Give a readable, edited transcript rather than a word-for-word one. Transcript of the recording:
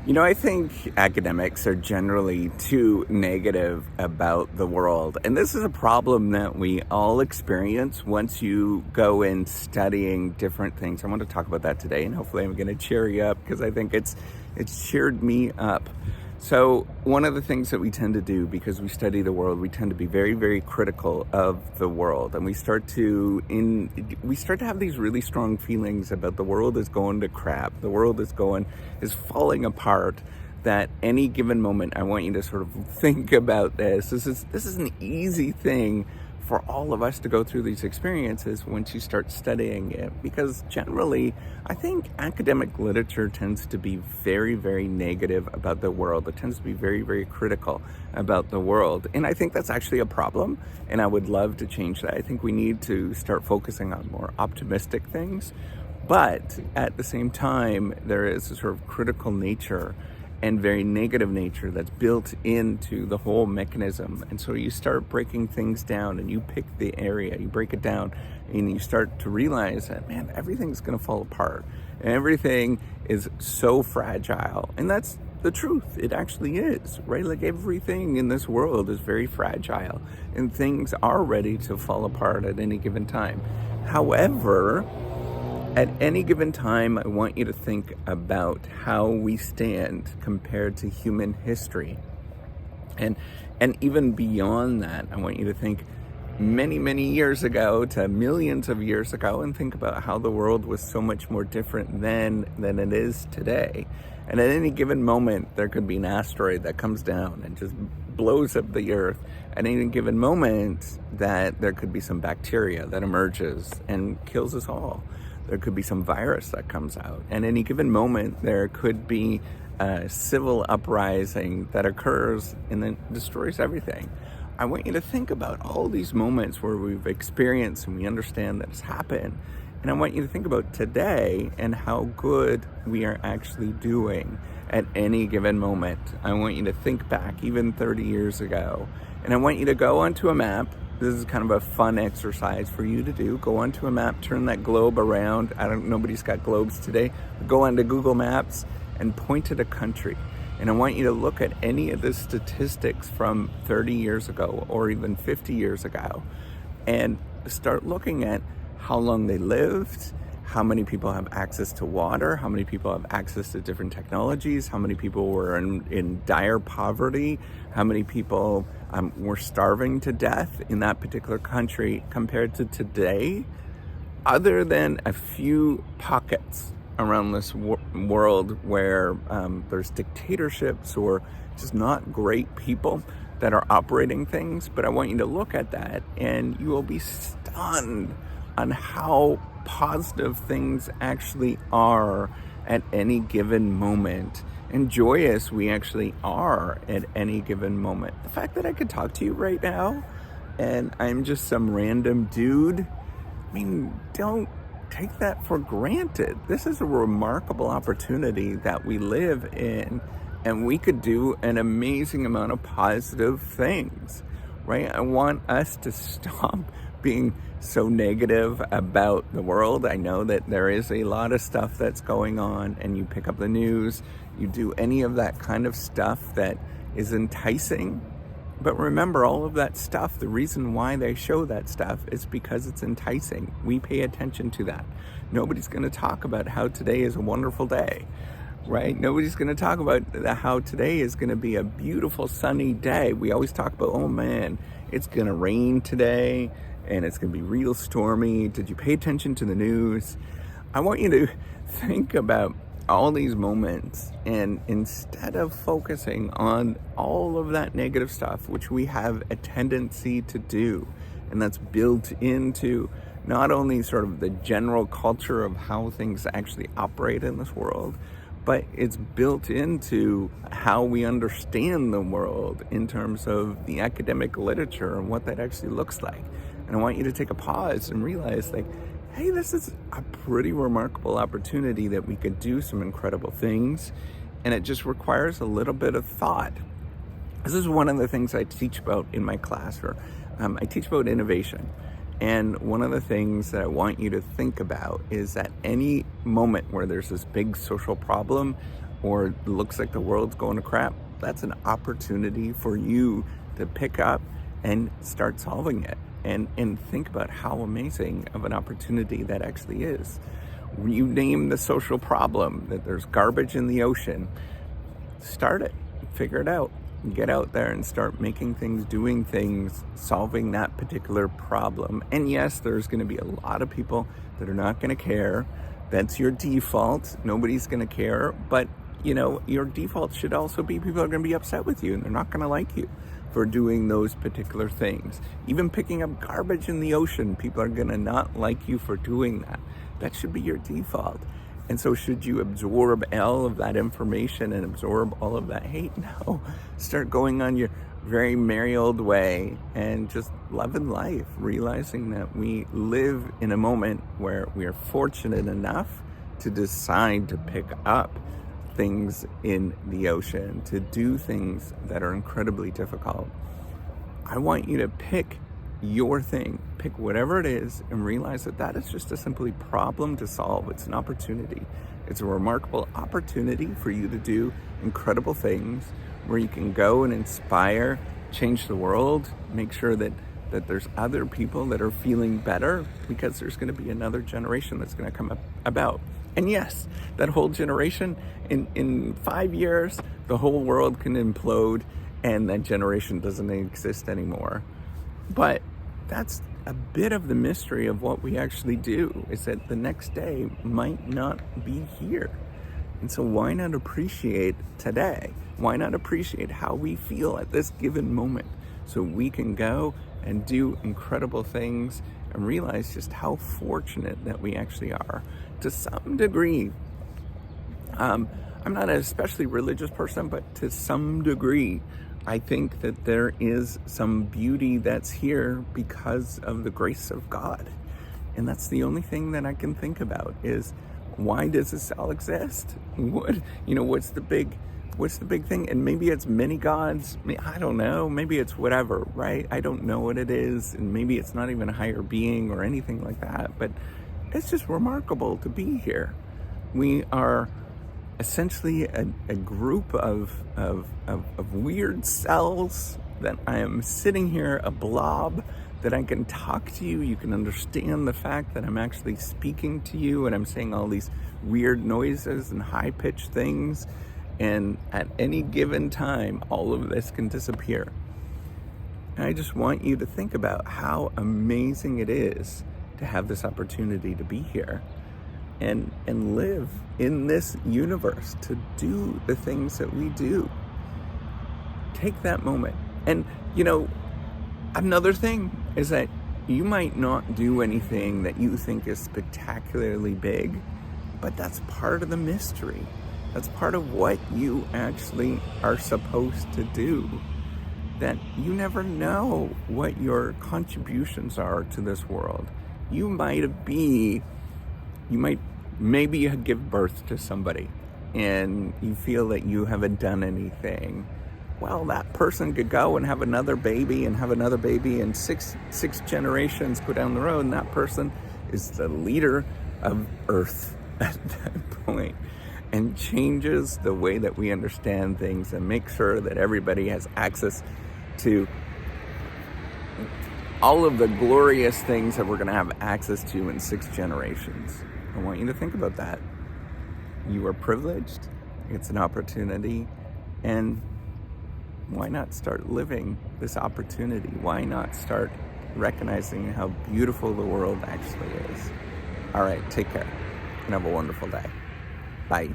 I think academics are generally too negative about the world. And this is a problem that we all experience once you go in studying different things. I want to talk about that today, and hopefully I'm going to cheer you up because I think it's cheered me up. So one of the things that we tend to do, because we study the world, we tend to be very, very critical of the world, and we start to have these really strong feelings about the world is going to crap, the world is falling apart. That any given moment, I want you to sort of think about this. This is an easy thing for all of us to go through these experiences once you start studying it, because generally I think academic literature tends to be very, very negative about the world. It tends to be very, very critical about the world, and I think that's actually a problem, and I would love to change that. I think we need to start focusing on more optimistic things, but at the same time there is a sort of critical nature and very negative nature that's built into the whole mechanism. And so you start breaking things down, and you pick the area, you break it down, and you start to realize that, man, everything's going to fall apart. And everything is so fragile. And that's the truth. It actually is, right? Like, everything in this world is very fragile, and things are ready to fall apart at any given time. However, at any given time, I want you to think about how we stand compared to human history. And even beyond that, I want you to think many, many years ago to millions of years ago, and think about how the world was so much more different then than it is today. And at any given moment, there could be an asteroid that comes down and just blows up the earth. At any given moment, that there could be some bacteria that emerges and kills us all. There could be some virus that comes out. At any given moment, there could be a civil uprising that occurs and then destroys everything. I want you to think about all these moments where we've experienced and we understand that it's happened. And I want you to think about today and how good we are actually doing at any given moment. I want you to think back even 30 years ago. And I want you to go onto a map. This is kind of a fun exercise for you to do. Go onto a map, turn that globe around. Nobody's got globes today. Go onto Google Maps and point at a country. And I want you to look at any of the statistics from 30 years ago or even 50 years ago, and start looking at how long they lived, how many people have access to water, how many people have access to different technologies, how many people were in dire poverty, how many people were starving to death in that particular country compared to today, other than a few pockets around this world where there's dictatorships or just not great people that are operating things. But I want you to look at that, and you will be stunned on how positive things actually are at any given moment, and joyous we actually are at any given moment. The fact that I could talk to you right now and I'm just some random dude, don't take that for granted. This is a remarkable opportunity that we live in, and we could do an amazing amount of positive things, right? I want us to stop being so negative about the world. I know that there is a lot of stuff that's going on, and you pick up the news, you do any of that kind of stuff that is enticing. But remember, all of that stuff, the reason why they show that stuff is because it's enticing. We pay attention to that. Nobody's going to talk about how today is a wonderful day, right? Nobody's going to talk about how today is going to be a beautiful sunny day. We always talk about, oh man, it's going to rain today and it's going to be real stormy. Did you pay attention to the news? I want you to think about all these moments, and instead of focusing on all of that negative stuff, which we have a tendency to do, and that's built into not only sort of the general culture of how things actually operate in this world, but it's built into how we understand the world in terms of the academic literature and what that actually looks like. And I want you to take a pause and realize, like, hey, this is a pretty remarkable opportunity that we could do some incredible things, and it just requires a little bit of thought. This is one of the things I teach about in my class, or I teach about innovation. And one of the things that I want you to think about is that any moment where there's this big social problem, or it looks like the world's going to crap, that's an opportunity for you to pick up and start solving it. And think about how amazing of an opportunity that actually is. You name the social problem, that there's garbage in the ocean. Start it, figure it out, get out there and start making things, doing things, solving that particular problem. And yes, there's going to be a lot of people that are not going to care. That's your default. Nobody's going to care. But, your default should also be people are going to be upset with you and they're not going to like you for doing those particular things. Even picking up garbage in the ocean, people are going to not like you for doing that. That should be your default. And so should you absorb all of that information and absorb all of that hate? No. Start going on your very merry old way and just loving life, realizing that we live in a moment where we are fortunate enough to decide to pick up things in the ocean, to do things that are incredibly difficult. I want you to pick your thing, pick whatever it is, and realize that that is just a simply problem to solve. It's an opportunity. It's a remarkable opportunity for you to do incredible things where you can go and inspire, change the world, make sure that there's other people that are feeling better, because there's going to be another generation that's going to come about. And yes, that whole generation, in 5 years, the whole world can implode and that generation doesn't exist anymore. But that's a bit of the mystery of what we actually do, is that the next day might not be here. And so why not appreciate today? Why not appreciate how we feel at this given moment, so we can go and do incredible things and realize just how fortunate that we actually are to some degree. I'm not an especially religious person, but to some degree, I think that there is some beauty that's here because of the grace of God. And that's the only thing that I can think about is, why does this all exist? What's the big thing? And maybe it's many gods. I don't know. Maybe it's whatever, right? I don't know what it is. And maybe it's not even a higher being or anything like that. But it's just remarkable to be here. We are essentially a group of weird cells that I am sitting here, a blob that I can talk to you. You can understand the fact that I'm actually speaking to you and I'm saying all these weird noises and high-pitched things. And at any given time, all of this can disappear. And I just want you to think about how amazing it is to have this opportunity to be here and live in this universe, to do the things that we do. Take that moment. And, another thing is that you might not do anything that you think is spectacularly big, but that's part of the mystery. That's part of what you actually are supposed to do. That you never know what your contributions are to this world. You might maybe give birth to somebody and you feel that you haven't done anything. Well, that person could go and have another baby and six generations go down the road, and that person is the leader of Earth at that point, and changes the way that we understand things and make sure that everybody has access to all of the glorious things that we're going to have access to in 6 generations. I want you to think about that. You are privileged. It's an opportunity. And why not start living this opportunity? Why not start recognizing how beautiful the world actually is? All right, take care and have a wonderful day. Bye.